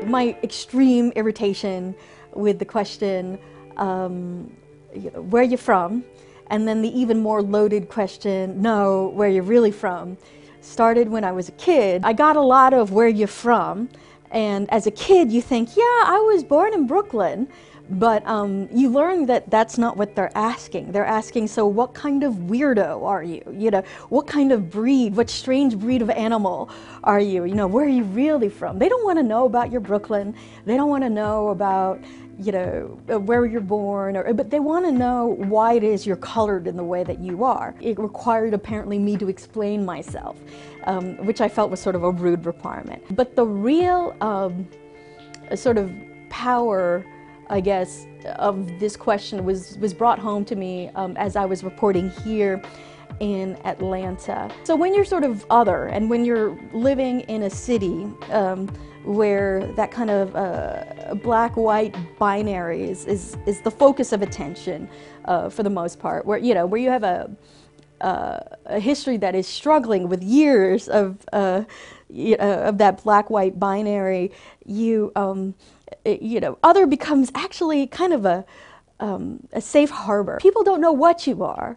my extreme irritation with the question, where are you from? And then the even more loaded question, no, where are you really from? Started when I was a kid. I got a lot of where you from, and as a kid you think, yeah, I was born in Brooklyn, but you learn that that's not what they're asking. They're asking, so what kind of weirdo are you? You know, what kind of breed, what strange breed of animal are you? You know, where are you really from? They don't want to know about your Brooklyn. They don't want to know about, you know, where you're born, but they want to know why it is you're colored in the way that you are. It required apparently me to explain myself, which I felt was sort of a rude requirement. But the real sort of power, I guess, of this question was brought home to me as I was reporting here in Atlanta. So when you're sort of other, and when you're living in a city where that kind of black-white binary is the focus of attention for the most part, where you have a history that is struggling with years of that black-white binary, other becomes actually kind of a safe harbor. People don't know what you are.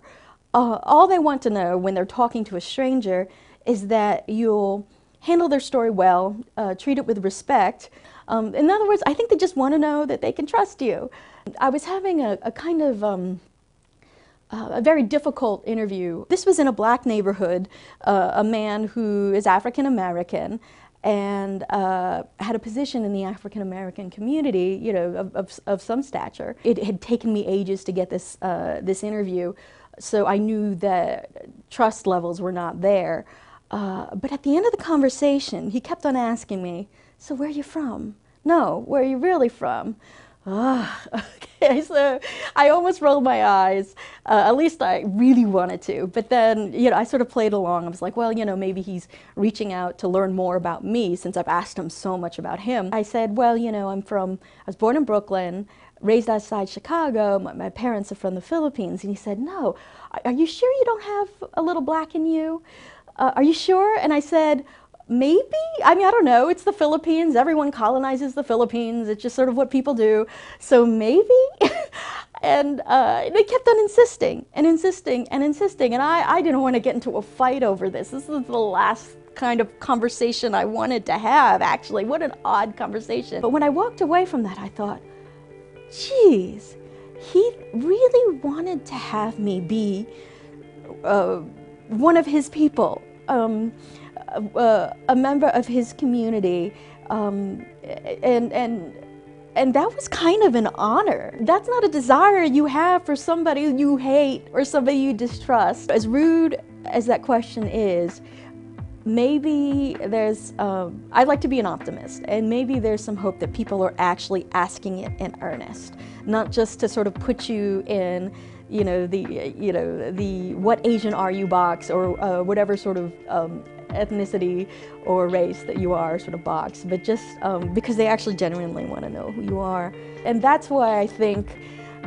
All they want to know when they're talking to a stranger is that you'll handle their story well, treat it with respect. In other words, I think they just want to know that they can trust you. I was having a kind of a very difficult interview. This was in a black neighborhood, a man who is African American and had a position in the African American community, you know, of some stature. It had taken me ages to get this interview, so I knew that trust levels were not there. But at the end of the conversation, he kept on asking me, so where are you from? No, where are you really from? Okay, so I almost rolled my eyes, at least I really wanted to, but then, I sort of played along. I was like, well, maybe he's reaching out to learn more about me since I've asked him so much about him. I said, well, I was born in Brooklyn, raised outside Chicago, my parents are from the Philippines. And he said, no, are you sure you don't have a little black in you? Are you sure? And I said, maybe? I mean, I don't know. It's the Philippines. Everyone colonizes the Philippines. It's just sort of what people do. So maybe? And they kept on insisting and insisting and insisting. And I didn't want to get into a fight over this. This is the last kind of conversation I wanted to have, actually. What an odd conversation. But when I walked away from that, I thought, geez, he really wanted to have me be one of his people. A member of his community, and that was kind of an honor. That's not a desire you have for somebody you hate or somebody you distrust. As rude as that question is, maybe there's, I'd like to be an optimist, and maybe there's some hope that people are actually asking it in earnest, not just to sort of put you in the what Asian are you box, or whatever sort of ethnicity or race that you are sort of box, but just because they actually genuinely want to know who you are. And that's why I think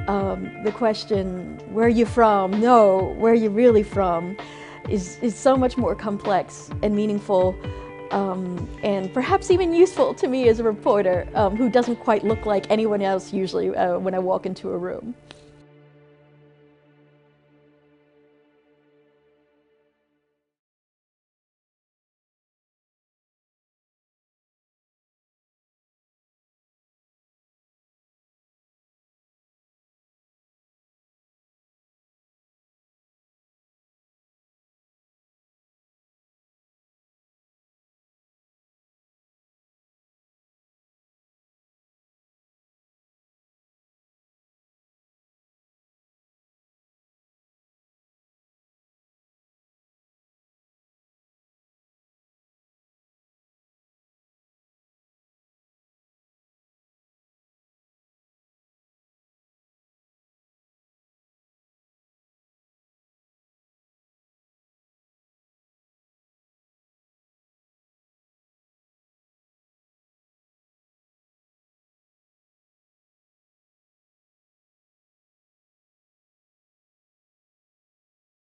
the question, where are you from? No, where are you really from? is so much more complex and meaningful, and perhaps even useful to me as a reporter who doesn't quite look like anyone else usually when I walk into a room.